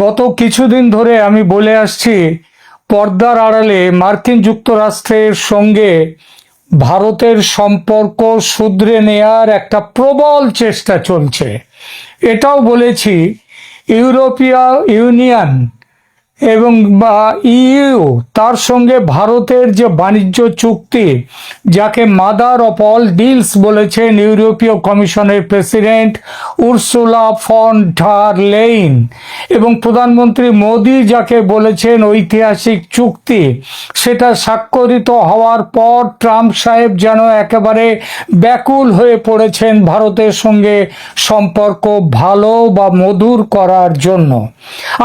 গত কিছুদিন ধরে আমি বলে আসছি, পর্দার আড়ালে মার্কিন যুক্তরাষ্ট্রের সঙ্গে ভারতের সম্পর্ক শুধরে নেয়ার একটা প্রবল চেষ্টা চলছে। এটাও বলেছি ইউরোপীয় ইউনিয়ন এবং ইইউ তার সঙ্গে ভারতের যে বাণিজ্য চুক্তি, যাকে মাদার অফ অল ডিলস বলেছেন ইউরোপীয় কমিশনের president Ursula von der Leyen, এবং প্রধানমন্ত্রী মোদি যাকে বলেছেন ঐতিহাসিক চুক্তি, সেটা স্বাক্ষরিত হওয়ার পর ট্রাম্প সাহেব যেন একেবারে ব্যাকুল হয়ে পড়েছেন ভারতের সঙ্গে সম্পর্ক ভালো বা মধুর করার জন্য।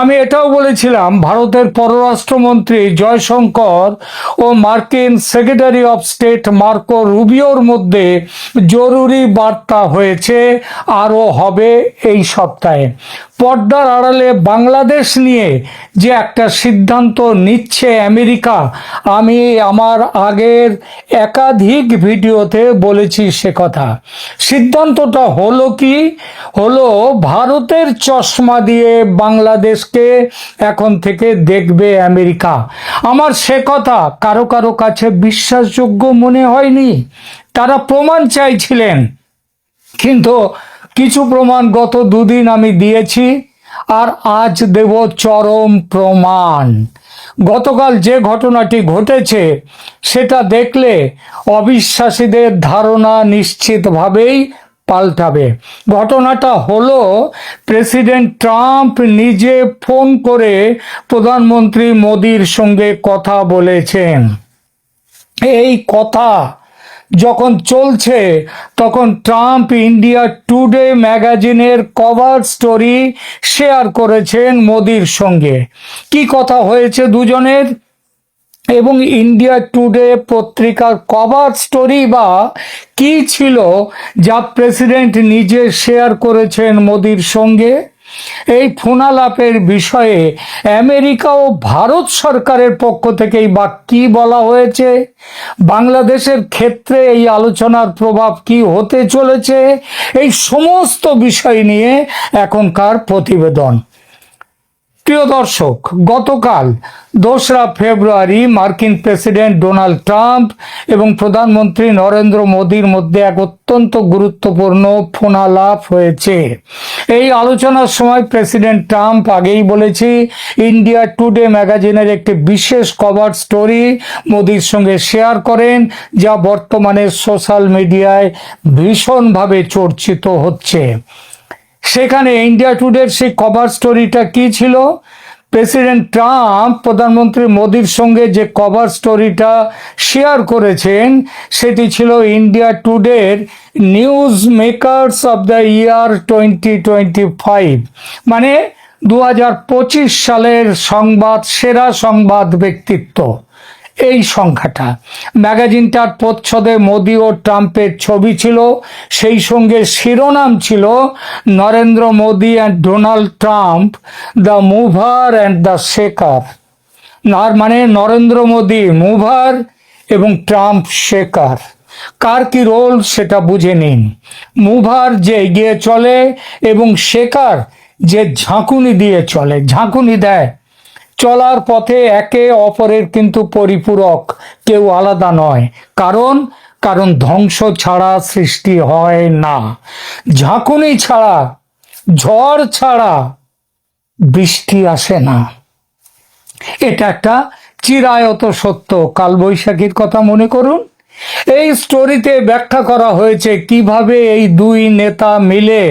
আমি এটাও বলেছিলাম ভারতের পররাষ্ট্রমন্ত্রী জয়শঙ্কর ও মার্কিন সেক্রেটারি অফ স্টেট মার্কো রুবিওর মধ্যে জরুরি বার্তা হয়েছে, আরও হবে এই সপ্তাহে। পর্দার আড়ালে বাংলাদেশ নিয়ে যে একটা সিদ্ধান্ত নিচ্ছে আমেরিকা, আমি আমার আগের একাধিক ভিডিওতে বলেছি সে কথা। সিদ্ধান্তটা হলো কি? হলো ভারতের চশমা দিয়ে বাংলাদেশকে এখন থেকে দেখবে আমেরিকা। আমার সে কথা কারো কারো কাছে বিশ্বাসযোগ্য মনে হয়নি। তারা প্রমাণ চাইছিলেন, কিন্তু কিছু প্রমাণ গত দুদিন আমি দিয়েছি, আর আজ দেব চরম প্রমাণ। গতকাল যে ঘটনাটি ঘটেছে সেটা দেখলে অবিশ্বাসীদের ধারণা নিশ্চিতভাবেই পাল্টাবে। ঘটনাটা হলো, প্রেসিডেন্ট ট্রাম্প নিজে ফোন করে প্রধানমন্ত্রী মোদির সঙ্গে কথা বলেছেন। এই কথা যখন চলছে তখন ট্রাম্প ইন্ডিয়া টুডে ম্যাগাজিনের কভার স্টোরি শেয়ার করেছেন মোদির সঙ্গে। কি কথা হয়েছে দুজনের, এবং ইন্ডিয়া টুডে পত্রিকার কভার স্টোরি বা কি ছিল যা প্রেসিডেন্ট নিজে শেয়ার করেছেন মোদির সঙ্গে। এই ফোনালাপের বিষয়ে আমেরিকা ও ভারত সরকারের পক্ষ থেকেই বা কি বলা হয়েছে, বাংলাদেশের ক্ষেত্রে এই আলোচনার প্রভাব কি হতে চলেছে, এই সমস্ত বিষয় নিয়ে এখনকার প্রতিবেদন। প্রিয় দর্শক, গতকাল 2রা ফেব্রুয়ারি মার্কিন প্রেসিডেন্ট ডোনাল্ড ট্রাম্প এবং প্রধানমন্ত্রী নরেন্দ্র মোদির মধ্যে এক অত্যন্ত গুরুত্বপূর্ণ ফোনালাপ হয়েছে। এই আলোচনার সময় প্রেসিডেন্ট ট্রাম্প, আগেই বলেছি, ইন্ডিয়া টুডে ম্যাগাজিনের একটি বিশেষ কভার স্টোরি মোদির সঙ্গে শেয়ার করেন, যা বর্তমানে সোশ্যাল মিডিয়ায় ভীষণভাবে চর্চিত হচ্ছে। সেখানে ইন্ডিয়া টুডের সেই কভার স্টোরিটা কি ছিল? প্রেসিডেন্ট ট্রাম্প প্রধানমন্ত্রী মোদির সঙ্গে যে কভার স্টোরিটা শেয়ার করেছেন সেটি ছিল ইন্ডিয়া টুডের news makers of the year 2025, মানে 2025 সালের সেরা সংবাদ ব্যক্তিত্ব, এই সংখ্যাটা। ম্যাগাজিনটার প্রচ্ছদে মোদি ও ট্রাম্পের ছবি ছিল, সেই সঙ্গে শিরোনাম ছিল Narendra Modi and Donald Trump, the mover and the shaker. মানে নরেন্দ্র মোদি মুভার এবং ট্রাম্প শেকার। কার কি রোল সেটা বুঝে নিন। মুভার যে এগিয়ে চলে এবং শেকার যে ঝাঁকুনি দিয়ে চলে, ঝাঁকুনি দেয়। চলার পথে একে অপরের কিন্তু পরিপূরক, কেউ আলাদা নয়। কারণ ধ্বংস ছাড়া সৃষ্টি হয় না, ঝাঁকুনি ছাড়া, ঝড় ছাড়া বৃষ্টি আসে না। এটা একটা চিরায়ত সত্য। কালবৈশাখীর কথা মনে করুন। এই স্টোরিতে ব্যাখ্যা করা হয়েছে কিভাবে এই দুই নেতা মিলে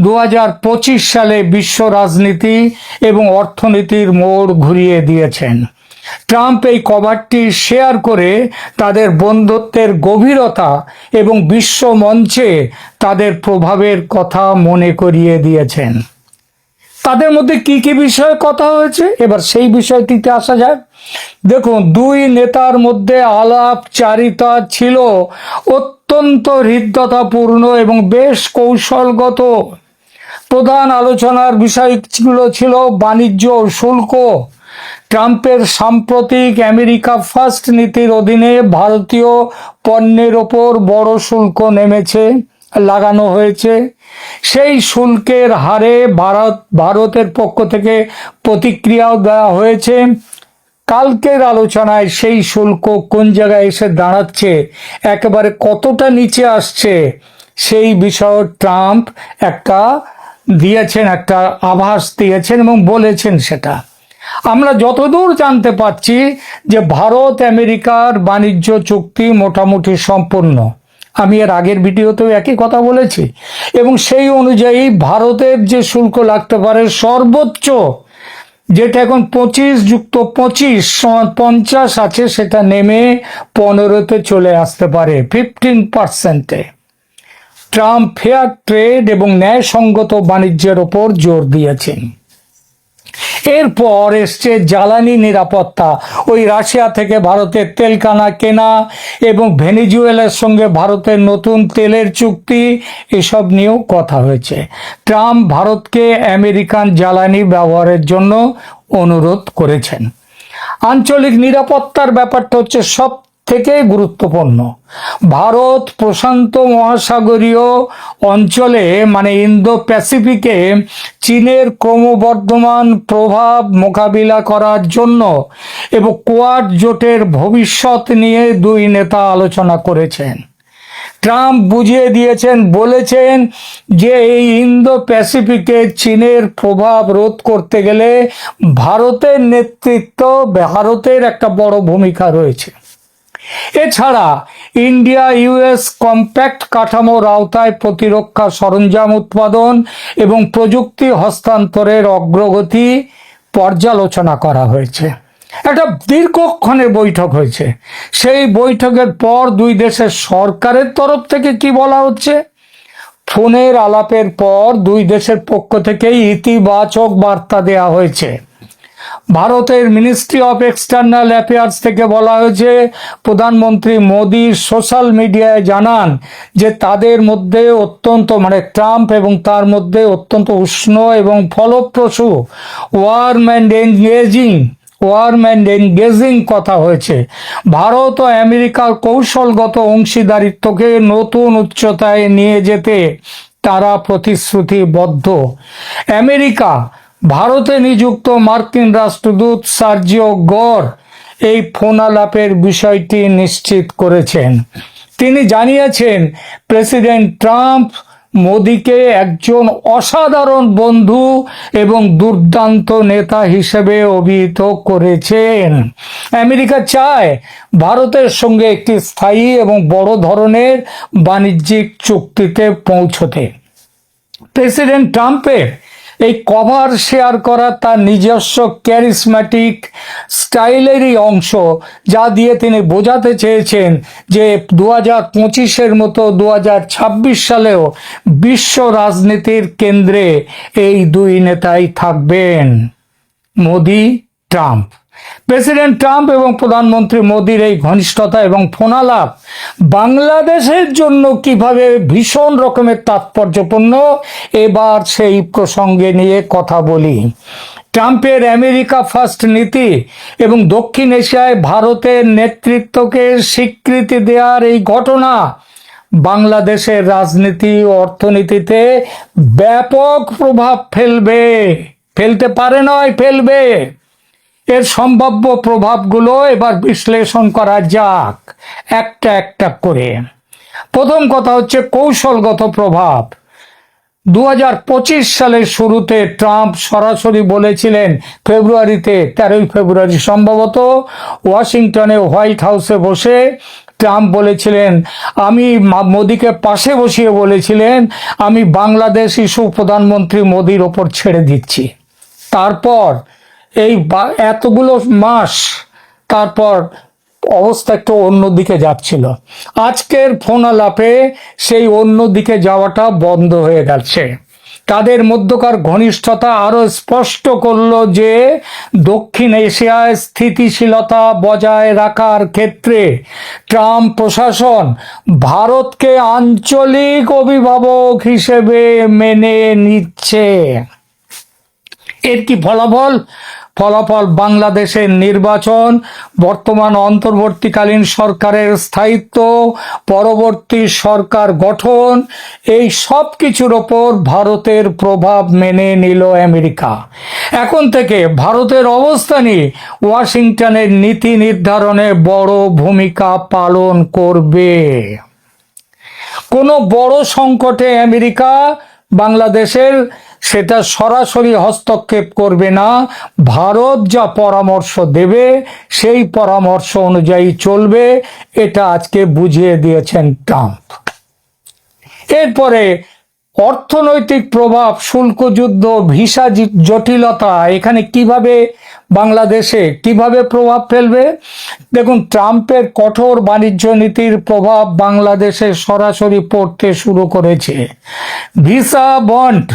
2025 সালে বিশ্ব রাজনীতি এবং অর্থনীতির মোড় ঘুরিয়ে দিয়েছেন। ট্রাম্প এই কভারটি শেয়ার করে তাদের বন্ধুত্বের গভীরতা এবং বিশ্ব মঞ্চে তাদের প্রভাবের কথা মনে করিয়ে দিয়েছেন। তাদের মধ্যে কি কি বিষয়ে কথা হয়েছে, এবার সেই বিষয়টিতে আসা যাক। দেখুন, দুই নেতার মধ্যে আলাপচারিতা ছিল অত্যন্ত হৃদ্যতাপূর্ণ এবং বেশ কৌশলগত। প্রধান আলোচনার বিষয়গুলো ছিল বাণিজ্য ও শুল্ক। ট্রাম্পের সাম্প্রতিক আমেরিকা ফার্স্ট নীতির অধীনে ভারতীয় পণ্যের ওপর বড় শুল্ক নেমেছে, লাগানো হয়েছে। সেই শুল্কের হারে ভারতের পক্ষ থেকে প্রতিক্রিয়াও দেওয়া হয়েছে। কালকের আলোচনায় সেই শুল্ক কোন জায়গায় এসে দাঁড়াচ্ছে, একেবারে কতটা নিচে আসছে, সেই বিষয়ে ট্রাম্প একটা আভাস দিয়েছেন এবং বলেছেন সেটা। আমরা যতদূর জানতে পারছি যে ভারত আমেরিকার বাণিজ্য চুক্তি মোটামুটি সম্পূর্ণ। আমি এর আগের ভিডিওতেও একই কথা বলেছি, এবং সেই অনুযায়ী ভারতের যে শুল্ক লাগতে পারে সর্বোচ্চ, যেটা এখন 25+25=50 আছে, সেটা নেমে 15-তে চলে আসতে পারে, 15%-এ। ট্রাম্প ফেয়ার ট্রেড এবং ন্যায়সঙ্গত বাণিজ্যের ওপর জোর দিয়েছেন। এরপর এসছে জ্বালানি নিরাপত্তা, ওই রাশিয়া থেকে ভারতের তেল কেনা এবং ভেনেজুয়েলার সঙ্গে ভারতের নতুন তেলের চুক্তি, এসব নিয়েও কথা হয়েছে। ট্রাম্প ভারতকে আমেরিকান জ্বালানি ব্যবহারের জন্য অনুরোধ করেছেন। আঞ্চলিক নিরাপত্তার ব্যাপারটা হচ্ছে সব থেকে গুরুত্বপূর্ণ। ভারত প্রশান্ত মহাসাগরীয় অঞ্চলে মানে ইন্দো প্যাসিফিকে চীনের ক্রমবর্ধমান প্রভাব মোকাবিলা করার জন্য এবং কোয়াড জোটের ভবিষ্যৎ নিয়ে দুই নেতা আলোচনা করেছেন। ট্রাম্প বুঝিয়ে দিয়েছেন, বলেছেন যে এই ইন্দো প্যাসিফিকে চীনের প্রভাব রোধ করতে গেলে ভারতের একটা বড় ভূমিকা রয়েছে। এছাড়া ইন্ডিয়া ইউএস কম্প্যাক্ট কাঠামোর আওতায় প্রতিরক্ষা সরঞ্জাম উৎপাদন এবং প্রযুক্তি হস্তান্তরের অগ্রগতি পর্যালোচনা করা হয়েছে। একটা দীর্ঘক্ষণের বৈঠক হয়েছে। সেই বৈঠকের পর দুই দেশের সরকারের তরফ থেকে কি বলা হচ্ছে, ফোনের আলাপের পর দুই দেশের পক্ষ থেকেই ইতিবাচক বার্তা দেওয়া হয়েছে। ভারতের মিনিস্ট্রি অফ এক্সটার্নাল অ্যাফেয়ার্স থেকে বলা হয়েছে, প্রধানমন্ত্রী মোদী সোশ্যাল মিডিয়ায় জানান যে তাদের মধ্যে ট্রাম্প এবং তার মধ্যে অত্যন্ত উষ্ণ এবং ফলপ্রসূ ওয়ার্ম অ্যান্ড এনগেজিং কথা হয়েছে। ভারত ও আমেরিকার কৌশলগত অংশীদারিত্বকে নতুন উচ্চতায় নিয়ে যেতে তারা প্রতিশ্রুতিবদ্ধ। আমেরিকা ভারতে নিযুক্ত মার্কিন রাষ্ট্রদূত সার্জিও গড় এই ফোনালাপের বিষয়টি নিশ্চিত করেছেন। তিনি জানিয়েছেন, প্রেসিডেন্ট ট্রাম্প মোদিকে একজন অসাধারণ বন্ধু এবং দুর্দান্ত নেতা হিসেবে অভিহিত করেছেন। আমেরিকা চায় ভারতের সঙ্গে একটি স্থায়ী এবং বড় ধরনের বাণিজ্যিক চুক্তিতে পৌঁছতে। প্রেসিডেন্ট ট্রাম্পের এই কভার শেয়ার করা তার নিজস্ব ক্যারিসম্যাটিক স্টাইলেরই অংশ, যা দিয়ে তিনি বোঝাতে চেয়েছেন যে 2025-এর মতো 2026 সালেও বিশ্ব রাজনীতির কেন্দ্রে এই দুই নেতাই থাকবেন, মোদি ট্রাম্প। প্রেসিডেন্ট ট্রাম্প এবং প্রধানমন্ত্রী মোদির এই ঘনিষ্ঠতা এবং ফোনালাপ বাংলাদেশের জন্য কিভাবে ভীষণ রকমের তাৎপর্যপূর্ণ, এবার সেই প্রসঙ্গে নিয়ে কথা বলি। ট্রাম্পের আমেরিকা ফার্স্ট নীতি এবং দক্ষিণ এশিয়ায় ভারতের নেতৃত্বকে স্বীকৃতি দেওয়ার এই ঘটনা বাংলাদেশের রাজনীতি ও অর্থনীতিতে ব্যাপক প্রভাব ফেলবে। এর সম্ভাব্য প্রভাবগুলো এবার বিশ্লেষণ করা যাক একটা একটা করে। প্রথম কথা হচ্ছে কৌশলগত প্রভাব। 2025 সালের শুরুতে ট্রাম্প সরাসরি বলেছিলেন, 13 ফেব্রুয়ারি সম্ভবত ওয়াশিংটনে হোয়াইট হাউসে বসে ট্রাম্প বলেছিলেন, আমি মোদিকে পাশে বসিয়ে বলেছিলেন, আমি বাংলাদেশ ইস্যু প্রধানমন্ত্রী মোদির ওপর ছেড়ে দিচ্ছি। তারপর এই এতগুলো মাস তারপর অবস্থা একটু অন্যদিকে যাচ্ছিল। আজকের ফোন আলাপে সেই অন্যদিকে যাওয়াটা বন্ধ হয়ে গেছে। তাদের মধ্যকার ঘনিষ্ঠতা আরো স্পষ্ট করলো যে দক্ষিণ এশিয়ায় স্থিতিশীলতা বজায় রাখার ক্ষেত্রে ট্রাম্প প্রশাসন ভারতকে আঞ্চলিক অভিভাবক হিসেবে মেনে নিচ্ছে। এর কি ফলাফল? ফলাফল বাংলাদেশের নির্বাচন, বর্তমান অন্তর্বর্তীকালীন সরকারের স্থায়িত্ব, পরবর্তী সরকার গঠন, এই সব কিছুর ওপর ভারতের প্রভাব মেনে নিল আমেরিকা। এখন থেকে ভারতের অবস্থানই ওয়াশিংটনের নীতি নির্ধারণে বড় ভূমিকা পালন করবে। কোনো বড় সংকটে আমেরিকা বাংলাদেশের সেটা সরাসরি হস্তক্ষেপ করবে না, ভারত যা পরামর্শ দেবে সেই পরামর্শ অনুযায়ী চলবে, এটা আজকে বুঝিয়ে দিয়েছেন ট্রাম্প। এরপরে অর্থনৈতিক প্রভাব, শুল্ক যুদ্ধ, ভিসা জটিলতা এখানে বাংলাদেশে কিভাবে প্রভাব ফেলবে। দেখুন, ট্রাম্পের কঠোর বাণিজ্য নীতির প্রভাব বাংলাদেশে সরাসরি পড়তে শুরু করেছে। ভিসা বন্ড,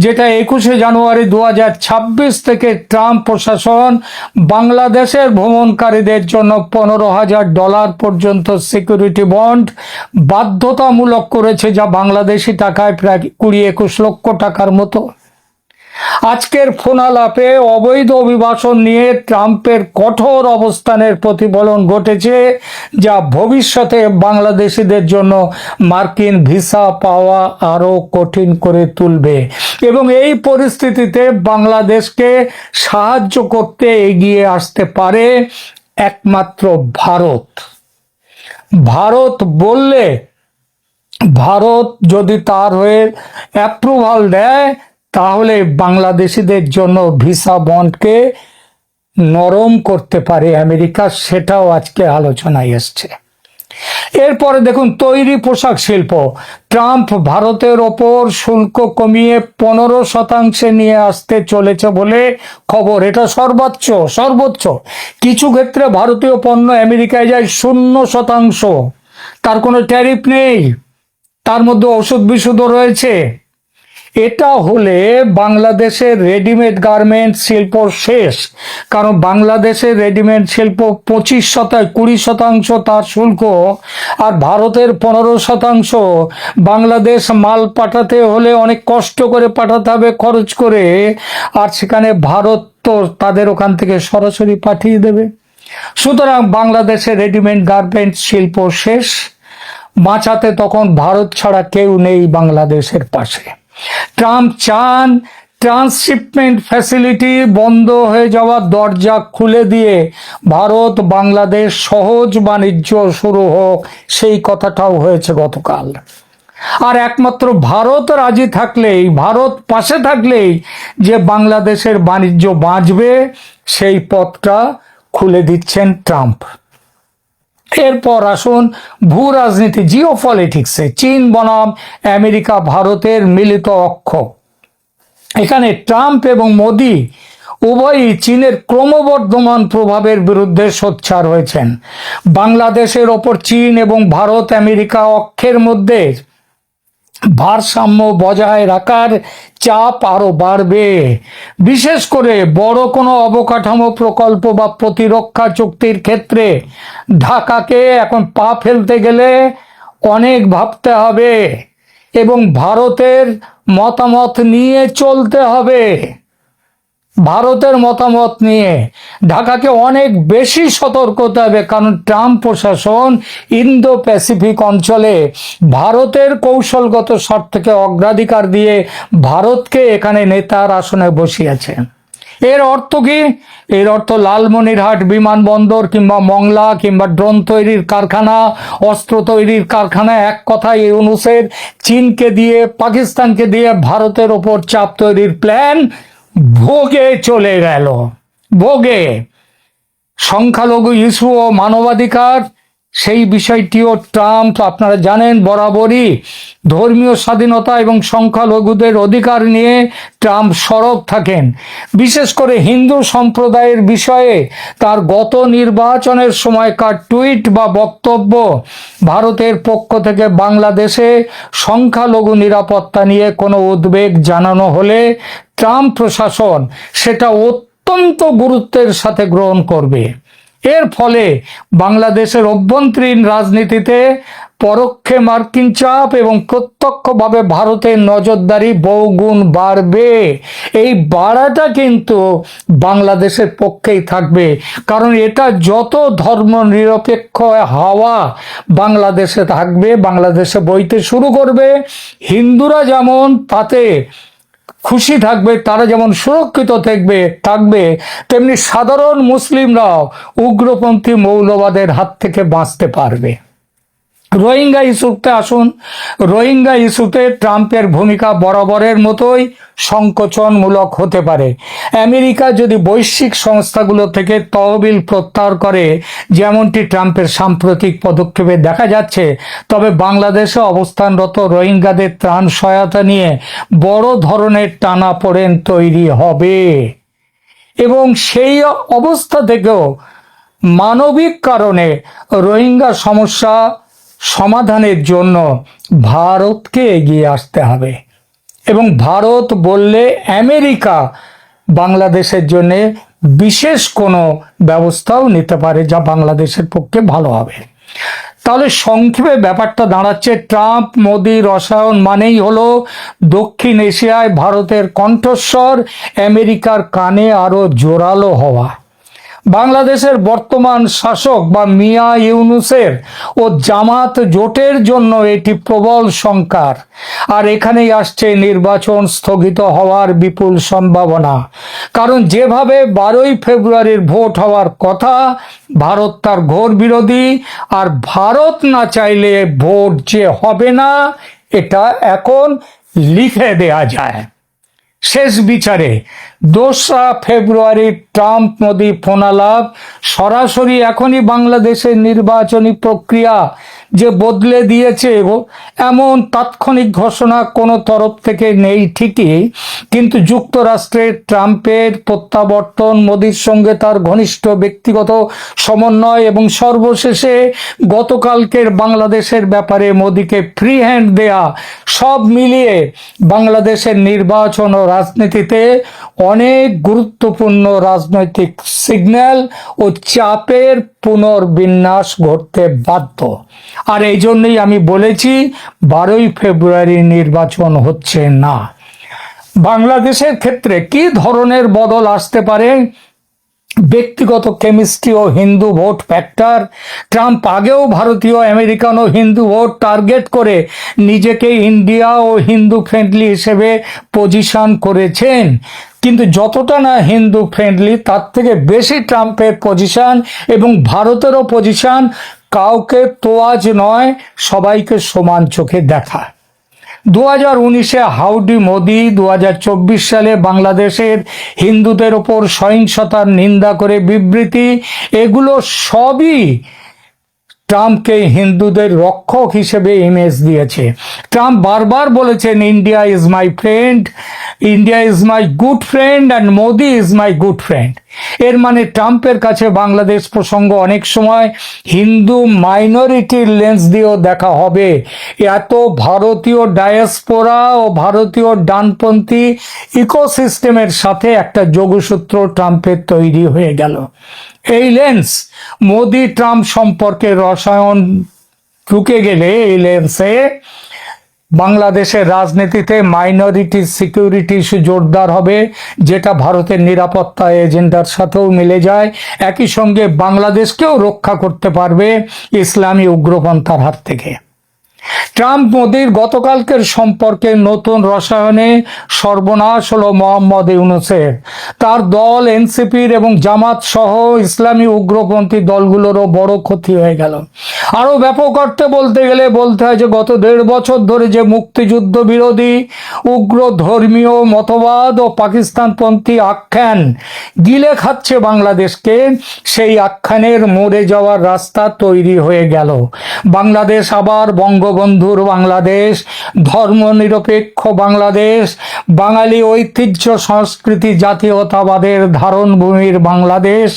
যেটা 21শে জানুয়ারি 2026 থেকে ট্রাম্প প্রশাসন বাংলাদেশের ভ্রমণকারীদের জন্য $15,000 পর্যন্ত সিকিউরিটি বন্ড বাধ্যতামূলক করেছে, যা বাংলাদেশি টাকায় প্রায় 20-21 লক্ষ টাকার মতো। আজকের ফোনালাপে অবৈধ অভিবাসন নিয়ে ট্রাম্পের কঠোর অবস্থানের প্রতিফলন ঘটেছে, যা ভবিষ্যতে বাংলাদেশিদের জন্য মার্কিন ভিসা পাওয়া আরো কঠিন করে তুলবে। এবং এই পরিস্থিতিতে বাংলাদেশকে সাহায্য করতে এগিয়ে আসতে পারে একমাত্র ভারত। ভারত বললে, ভারত যদি তার হয়ে অ্যাপ্রুভাল দেয়, তাহলে বাংলাদেশিদের জন্য ভিসা বন্ডকে নরম করতে পারে আমেরিকা, সেটাও আজকে আলোচনায় এসছে। এরপরে দেখুন, তৈরি পোশাক শিল্প, ট্রাম্প ভারতের ওপর শুল্ক কমিয়ে 15% নিয়ে আসতে চলেছে বলে খবর। এটা সর্বোচ্চ। কিছু ক্ষেত্রে ভারতীয় পণ্য আমেরিকায় যায় 0%, তার কোনো ট্যারিফ নেই, তার মধ্যে ওষুধ বিশুদ্ধ রয়েছে। এটা হলে বাংলাদেশের রেডিমেড গার্মেন্টস শিল্প শেষ, কারণ বাংলাদেশের রেডিমেড শিল্প 20% তার শুল্ক, আর ভারতের 15%। বাংলাদেশ মাল পাঠাতে হলে অনেক কষ্ট করে পাঠাতে হবে, খরচ করে, আর সেখানে ভারত তো তাদের ওখান থেকে সরাসরি পাঠিয়ে দেবে। সুতরাং বাংলাদেশের রেডিমেড গার্মেন্টস শিল্প শেষ, বাঁচাতে তখন ভারত ছাড়া কেউ নেই বাংলাদেশের পাশে। ট্রাম্প চান ট্রান্সশিপমেন্ট ফ্যাসিলিটি বন্ধ হয়ে যাওয়ার দরজা খুলে দিয়ে ভারত বাংলাদেশ সহজ বাণিজ্য শুরু হোক, সেই কথাটাও হয়েছে গতকাল। আর একমাত্র ভারত রাজি থাকলেই, ভারত পাশে থাকলেই যে বাংলাদেশের বাণিজ্য বাঁচবে, সেই পথটা খুলে দিচ্ছেন ট্রাম্প। এরপর আসুন ভূ রাজনীতি, জিওপলিটিক্সে চীন বনাম আমেরিকা ভারতের মিলিত অক্ষ। এখানে ট্রাম্প এবং মোদি উভয়ই চীনের ক্রমবর্ধমান প্রভাবের বিরুদ্ধে সোচ্চার হয়েছেন। বাংলাদেশের ওপর চীন এবং ভারত আমেরিকা অক্ষের মধ্যে ভারসাম্য বজায় রাখার চাপ আরো বাড়বে। বিশেষ করে বড় কোনো অবকাঠামো প্রকল্প বা প্রতিরক্ষা চুক্তির ক্ষেত্রে ঢাকাকে এখন পা ফেলতে গেলে অনেক ভাবতে হবে এবং ভারতের মতামত নিয়ে চলতে হবে। ভারতের মতামত নিয়ে ঢাকাকে অনেক বেশি সতর্ক হতে হবে, কারণ ট্রাম্প প্রশাসন ইন্দো প্যাসিফিক অঞ্চলে ভারতের কৌশলগত স্বার্থকে অগ্রাধিকার দিয়ে ভারতকে এখানে নেতার আসনে বসিয়েছে। এর অর্থ কি? এর অর্থ লালমনিরহাট বিমানবন্দর কিংবা মংলা কিংবা ড্রোন তৈরির কারখানা, অস্ত্র তৈরির কারখানা, এক কথায় ইউনূসের চীনকে দিয়ে, পাকিস্তানকে দিয়ে ভারতের ওপর চাপ তৈরির প্ল্যান ভোগে চলে গেল। ভোগে সংখ্যালঘু ইস্যু ও মানবাধিকার, সেই বিষয়টিও ট্রাম্প, আপনারা জানেন, বরাবরই ধর্মীয় স্বাধীনতা এবং সংখ্যালঘুদের অধিকার নিয়ে ট্রাম্প সরব থাকেন। বিশেষ করে হিন্দু সম্প্রদায়ের বিষয়ে তার গত নির্বাচনের সময়কার টুইট বা বক্তব্য ভারতের পক্ষ থেকে বাংলাদেশে সংখ্যালঘু নিরাপত্তা নিয়ে কোনো উদ্বেগ জানানো হলে ট্রাম্প প্রশাসন সেটা অত্যন্ত গুরুত্বের সাথে গ্রহণ করবে। এর ফলে বাংলাদেশের অভ্যন্তরীণ রাজনীতিতে পরোক্ষে মার্কিন চাপ এবং প্রত্যক্ষভাবে ভারতের নজরদারি বহুগুণ বাড়বে। এই বাড়াটা কিন্তু বাংলাদেশের পক্ষেই থাকবে, কারণ এটা যত ধর্ম নিরপেক্ষ হাওয়া বাংলাদেশে থাকবে, বাংলাদেশে বইতে শুরু করবে, হিন্দুরা যেমন তাতে খুশি থাকবে, তারা যেমন সুরক্ষিত থাকবে, তেমনি সাধারণ মুসলিমরাও উগ্রপন্থী মৌলবাদের হাত থেকে বাঁচতে পারবে। রোহিঙ্গা ইস্যুতে আসুন। রোহিঙ্গা ইস্যুতে ট্রাম্পের ভূমিকা বরাবরের মতোই সংকোচনমূলক হতে পারে। আমেরিকা যদি বৈশ্বিক সংস্থাগুলো থেকে তহবিল প্রত্যাহার করে, যেমনটি ট্রাম্পের সাম্প্রতিক পদক্ষেপে দেখা যাচ্ছে, তবে বাংলাদেশে অবস্থানরত রোহিঙ্গাদের ত্রাণ সহায়তা নিয়ে বড় ধরনের টানাপোড়েন তৈরি হবে এবং সেই অবস্থা থেকেও মানবিক কারণে রোহিঙ্গা সমস্যা সমাধানের জন্য ভারতকে এগিয়ে আসতে হবে। এবং ভারত বললে আমেরিকা বাংলাদেশের জন্য বিশেষ কোনো ব্যবস্থাও নিতে পারে, যা বাংলাদেশের পক্ষে ভালো হবে। তাহলে সংক্ষেপে ব্যাপারটা দাঁড়াচ্ছে, ট্রাম্প মোদি রসায়ন মানেই হলো দক্ষিণ এশিয়ায় ভারতের কণ্ঠস্বর আমেরিকার কানে আরো জোরালো হওয়া। বাংলাদেশের বর্তমান শাসক বা মিয়া ইউনুসের ও জামাত জোটের জন্য এটি প্রবল সংকার। আর এখানেই আসছে নির্বাচন স্থগিত হওয়ার বিপুল সম্ভাবনা, কারণ যেভাবে 12ই ফেব্রুয়ারির ভোট হওয়ার কথা, ভারত তার ঘোর বিরোধী। আর ভারত না চাইলে ভোট যে হবে না, এটা এখন লিখে দেয়া যায়। শেষ বিচারে 2রা ফেব্রুয়ারি ট্রাম্প মোদি ফোনালাপ সরাসরি এখনই বাংলাদেশের নির্বাচনী প্রক্রিয়া যে বদলে দিয়েছে, এমন তাৎক্ষণিক ঘোষণা কোনো তরফ থেকে নেই ঠিকই, কিন্তু যুক্তরাষ্ট্রের ট্রাম্পের প্রত্যাবর্তন, মোদির সঙ্গে তার ঘনিষ্ঠ ব্যক্তিগত সমন্বয় এবং সর্বশেষে গতকালকের বাংলাদেশের ব্যাপারে মোদিকে ফ্রি হ্যান্ড দেয়া, সব মিলিয়ে বাংলাদেশের নির্বাচন ও রাজনীতিতে অনেক গুরুত্বপূর্ণ রাজনৈতিক সিগন্যাল ও চাপের পুনর্বিন্যাস ঘটতে বাধ্য। আর এই জন্যই আমি বলেছি 12ই ফেব্রুয়ারি নির্বাচন হচ্ছে না। বাংলাদেশের ক্ষেত্রে কি ধরনের বদল আসতে পারে? ব্যক্তিগত কেমিস্ট্রি ও হিন্দু ভোট ফ্যাক্টর। ট্রাম্প আগেও ভারতীয়, আমেরিকান ও হিন্দু ভোট টার্গেট করে নিজেকে ইন্ডিয়া ও হিন্দু ফ্রেন্ডলি হিসেবে পজিশন করেছেন, কিন্তু যতটা না হিন্দু ফ্রেন্ডলি, তার থেকে বেশি ট্রাম্পের পজিশন এবং ভারতেরও পজিশন কাউকে তোয়াজ নয়, সবাইকে সমান চোখে দেখা। 2019-এ হাউডি মোদি, 2024 সালে বাংলাদেশের হিন্দুদের ওপর সহিংসতার নিন্দা করে বিবৃতি, এগুলো সবই ট্রাম্পকে হিন্দুদের রক্ষক হিসেবে ইমেজ দিয়েছে। ট্রাম্প বারবার বলেছেন, India is my friend, India is my good friend and Modi is my good friend. এর মানে ট্রাম্পের কাছে বাংলাদেশ প্রসঙ্গ অনেক সময় হিন্দু মাইনরিটির লেন্স দিয়েও দেখা হবে। এত ভারতীয় ডায়াসপোরা ও ভারতীয় ডানপন্থী ইকোসিস্টেমের সাথে একটা যোগসূত্র ট্রাম্পের তৈরি হয়ে গেল। এই লেন্স মোদি ট্রাম্প সম্পর্কে রসায়ন ঢুকে গেলে, এই লেন্সে বাংলাদেশের রাজনীতিতে মাইনরিটি সিকিউরিটি ইস্যু জোরদার হবে, যেটা ভারতের নিরাপত্তা এজেন্ডার সাথেও মিলে যায়। একই সঙ্গে বাংলাদেশকেও রক্ষা করতে পারবে ইসলামী উগ্রপন্থার হাত থেকে। ট্রাম্প মোদির গতকালকের সম্পর্কে নতুন রসায়নে সর্বনাশ হলো মোহাম্মদ ইউনুসের। তার দল, এনসিপির এবং জামাত সহ ইসলামী উগ্রপন্থী দলগুলোরও বড় ক্ষতি হয়ে গেল। আরো ব্যাপক অর্থে বলতে গেলে বলতে হয় যে গত 1.5 বছর ধরে যে মুক্তিযুদ্ধ বিরোধী, উগ্র ধর্মীয় মতবাদ ও পাকিস্তানপন্থী আখ্যান গিলে খাচ্ছে বাংলাদেশকে, সেই আখ্যানের মরে যাওয়ার রাস্তা তৈরি হয়ে গেল। বাংলাদেশ আবার বঙ্গ বঙ্গবন্ধুর বাংলাদেশ, ধর্মনিরপেক্ষ বাংলাদেশ, বাঙালি ঐতিহ্য সংস্কৃতি জাতীয়তাবাদের ধারণভূমির বাংলাদেশ,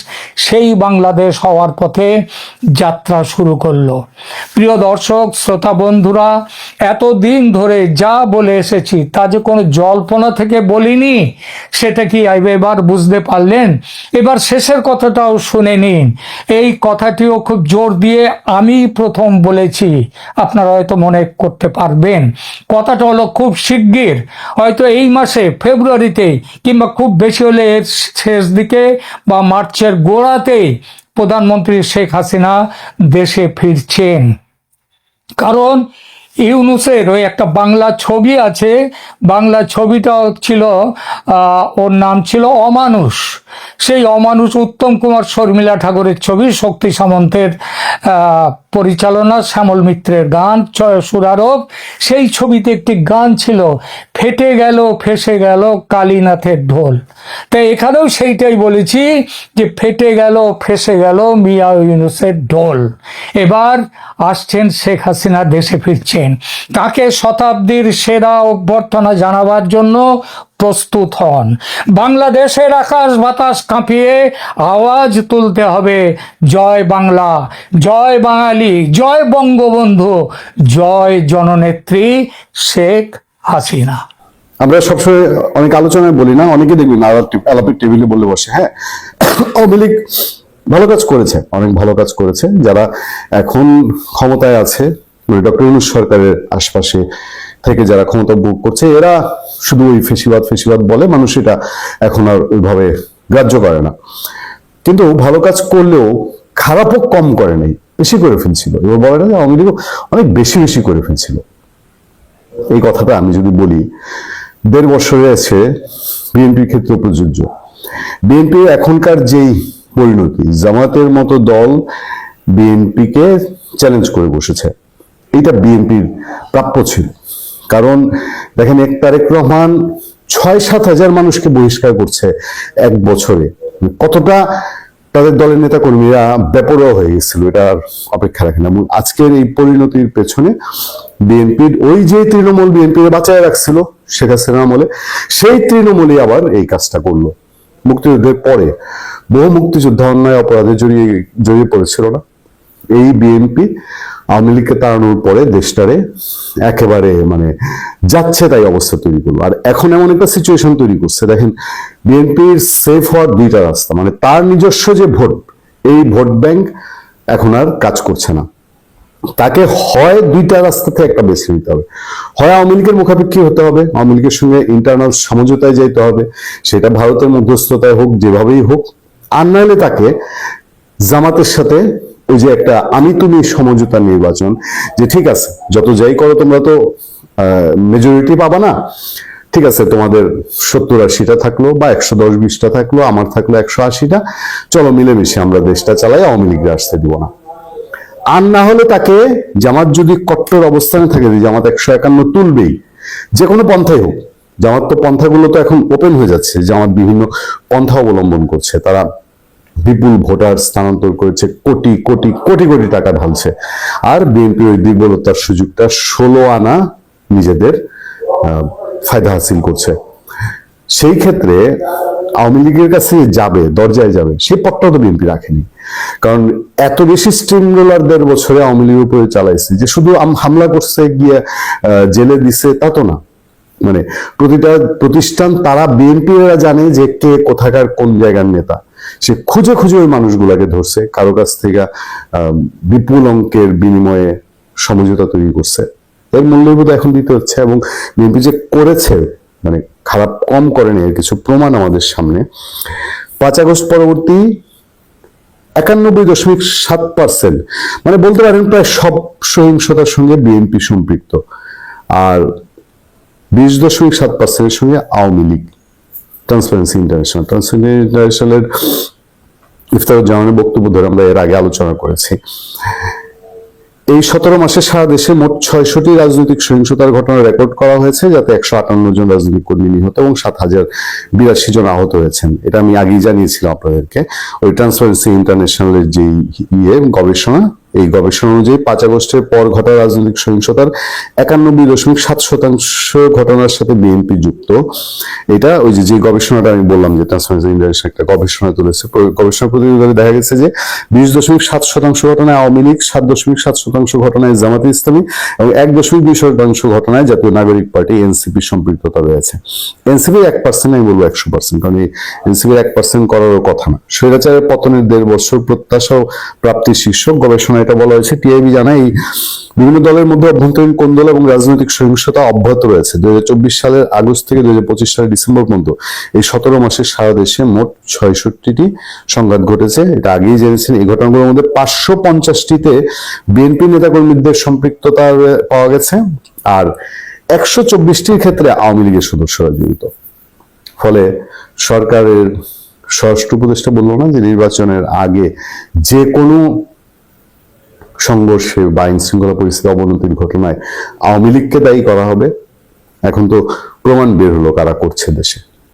সেই বাংলাদেশ হওয়ার পথে যাত্রা শুরু করলো। প্রিয় দর্শক, শ্রোতা বন্ধুরা, এতদিন ধরে যা বলে এসেছি তা যে কোনো জল্পনা থেকে বলিনি, সেটা কি এবার বুঝতে পারলেন? এবার শেষের কথাটাও শুনে নিন। এই কথাটিও খুব জোর দিয়ে আমি প্রথম বলেছি, আপনারা হয়তো মনে করতে পারবেন। কথাটা হলো খুব শিগগির, হয়তো এই মাসে ফেব্রুয়ারিতেই কিংবা খুব বেশি হলে এর শেষ দিকে বা মার্চের গোড়াতেই প্রধানমন্ত্রী শেখ হাসিনা দেশে ফিরছেন। কারণ ইউনূসের ওই একটা বাংলা ছবি আছে, বাংলা ছবিটা ছিল ওর নাম ছিল অমানুষ। সেই অমানুষ উত্তম কুমার শর্মিলা ঠাকুরের ছবি, শক্তি সামন্তের পরিচালনা, শ্যামল মিত্রের গান, সুরারোপ। সেই ছবিতে একটি গান ছিল, ফেটে গেল ফেসে গেল কালীনাথের ঢোল। তাই এখানেও সেইটাই বলেছি যে ফেটে গেল ফেসে গেল মিয়া ইউনূসের ঢোল। এবার আসছেন শেখ হাসিনা, দেশে ফিরছেন। তাকে শতাব্দীর সেরা অভ্যর্থনা জানাবার জন্য প্রস্তুত হন। বাংলাদেশের আকাশ বাতাস কাঁপিয়ে আওয়াজ তুলতে হবে, জয় বাংলা, জয় বাঙালি, জয় বঙ্গবন্ধু, জয় জননেত্রী শেখ হাসিনা। আমরা সবসময় অনেক আলোচনায় বলি না, অনেকে দেখবেন আলাপের টেবিলে বলে বসে, হ্যাঁ আওয়ামী লীগ ভালো কাজ করেছে, অনেক ভালো কাজ করেছে। যারা এখন ক্ষমতায় আছে, ডক্টর ইউনূস সরকারের আশপাশে থেকে যারা ক্ষমতা ভোগ করছে, এরা শুধু ওই ফেসিবাদ বলে, মানুষ এটা এখন আর ওইভাবে গ্রাহ্য করে না। কিন্তু ভালো কাজ করলেও খারাপও কম করে নাই, বেশি করে ফেলছিল। এবার বলে না, আওয়ামী লীগ অনেক বেশি করে ফেলছিল। এই কথাটা আমি যদি বলি, 1.5 বছরে আছে বিএনপির ক্ষেত্রে প্রযোজ্য। বিএনপি এখনকার যেই পরিণতি, জামাতের মতো দল বিএনপিকে চ্যালেঞ্জ করে বসেছে, এটা বিএনপির প্রাপ্য ছিল। কারণ দেখেন, তারেক রহমান 6-7 হাজার মানুষকে বহিষ্কার করছে 1 বছরে। কতটা তাদের দলের নেতা কর্মীরা বেপরোয়া হয়ে গেছিল, এটা আর অপেক্ষা রাখে না। এবং আজকের এই পরিণতির পেছনে বিএনপির ওই যে তৃণমূল বিএনপির বাঁচায় রাখছিল শেখ হাসিনা আমলে, সেই তৃণমূলই আবার এই কাজটা করলো। মুক্তিযুদ্ধের পরে বহু মুক্তিযোদ্ধা অন্যায় অপরাধে জড়িয়ে পড়েছিল না? এই বিএনপি আওয়ামী লীগকে তাড়ানোর পরে দেশটারে একেবারে যাচ্ছে তাই অবস্থা তৈরি করলো। আর এখন এমন একটা সিচুয়েশন তৈরি করছে, দেখেন বিএনপির সেফ হওয়ার 2টা রাস্তা, তার নিজস্ব যে ভোট, এই ভোট ব্যাংক এখন আর কাজ করছে না। তাকে হয় 2টা রাস্তাতে একটা বেছে নিতে হবে, হয় আওয়ামী লীগের মুখাপেক্ষী হতে হবে, আওয়ামী লীগের সঙ্গে ইন্টারনাল সমঝোতায় যাইতে হবে, সেটা ভারতের মধ্যস্থতায় হোক, যেভাবেই হোক। আর নাহলে তাকে জামাতের সাথে ওই যে একটা আমি তুমি সমঝোতা নির্বাচন, যে ঠিক আছে যত যাই করো তোমরা তো মেজরিটি পাবা না, ঠিক আছে তোমাদের 70-80টা থাকলো বা 110-20টা থাকলো, আমার থাকলো 180টা, চলো মিলেমিশে আমরা দেশটা চালাই, আওয়ামী লীগের আসতে দিব না। আর না হলে তাকে জামাত যদি কট্টর অবস্থানে থাকে, জামাত 151 তুলবেই, যে কোনো পন্থাই হোক। জামাত তো পন্থাগুলো তো এখন ওপেন হয়ে যাচ্ছে, জামাত বিভিন্ন পন্থা অবলম্বন করছে, তারা বিপুল ভোটার স্থানান্তর করেছে, কোটি কোটি কোটি কোটি টাকা ঢালছে। আর বিএনপি ওই দুর্বলতার সুযোগটা 16 আনা নিজেদের ফায়দা হাসিল করছে। সেই ক্ষেত্রে আওয়ামী লীগের কাছে যাবে, দরজায় যাবে, সেই পথটাও তো বিএনপি রাখেনি। কারণ এত বেশি স্টিম রোলার 1.5 বছরে আওয়ামী লীগের উপরে চালাইছে, যে শুধু হামলা করছে গিয়ে জেলে দিছে তা তো না। প্রতিটা প্রতিষ্ঠান, তারা বিএনপিরা জানে যে কে কোথাকার কোন জায়গার নেতা, সে খুঁজে খুঁজে ওই মানুষগুলাকে ধরছে, কারো কাছ থেকে বিপুল অঙ্কের বিনিময়ে সমঝোতা তৈরি করছে। এর মূল্যবোধ এখন দিতে হচ্ছে। এবং বিএনপি যে করেছে, খারাপ কম করেনি, এর কিছু প্রমাণ আমাদের সামনে। 5 আগস্ট পরবর্তী 91.7%, বলতে পারেন প্রায় সব সহিংসতার সঙ্গে বিএনপি সম্পৃক্ত। আর 20.7%-এর সঙ্গে আওয়ামী লীগ। ট্রান্সপারেন্সি ইন্টারন্যাশনালের ইফতার জানানোর বক্তব্য ধরে আমরা এর আগে আলোচনা করেছি। এই 17 মাসে সারা দেশে মোট 600টি রাজনৈতিক সহিংসতার ঘটনা রেকর্ড করা হয়েছে, যাতে 158 জন রাজনৈতিক কর্মী নিহত এবং 7082 জন আহত হয়েছেন। এটা আমি আগেই জানিয়েছিলাম আপনাদেরকে। ওই ট্রান্সপারেন্সি ইন্টারন্যাশনালের যে গবেষণা, এই গবেষণা অনুযায়ী 5 আগস্টের পর ঘটা রাজনৈতিক সহিংসতার 91.7% ঘটনার সাথে বিএনপি যুক্ত। এটা ওই যে গবেষণাটা আমি বললাম যে ট্রান্সপারেন্সি ইন্টারন্যাশনাল একটা গবেষণা তুলেছে, গবেষণা প্রতিবেদনে দেখা গেছে যে 20.7% ঘটনায় আওয়ামী লীগ, 7.7% ঘটনায় জামাতে ইসলামী এবং 1.2% ঘটনায় জাতীয় নাগরিক পার্টি এনসিপি সম্পৃক্ততা রয়েছে। এনসিপির 1% আমি বলবো 100%, কারণ এই এনসিপির 1% করারও কথা না। স্বৈরাচারের পতনের 1.5 বছর প্রত্যাশা ও প্রাপ্তির শীর্ষক গবেষণা এটা বলা হয়েছে। টিআইবি জানায় এই বিভিন্ন দলের মধ্যে অভ্যন্তরীণ কোন্দল এবং রাজনৈতিক সহিংসতা অব্যাহত রয়েছে। 2024 সালের আগস্ট থেকে 2025 সালের ডিসেম্বর পর্যন্ত এই 17 মাসে সারা দেশে মোট 66টি সংঘাত ঘটেছে। এটা আগেই জেনেছেন। এই ঘটনাগুলোর মধ্যে 550টিতে বিএনপি নেতাকর্মীদের সম্পৃক্ততা পাওয়া গেছে, আর 124টির ক্ষেত্রে আওয়ামী লীগের সদস্যরা জড়িত। ফলে সরকারের স্বরাষ্ট্র উপদেষ্টা বললো না যে নির্বাচনের আগে যে কোনো সংঘর্ষে বা আইন শৃঙ্খলা পরিস্থিতি অবনতির ঘটনায় আওয়ামী লীগকে দায়ী করা হবে। এখন তো প্রমাণ বের হলো কারা করছে দেশে।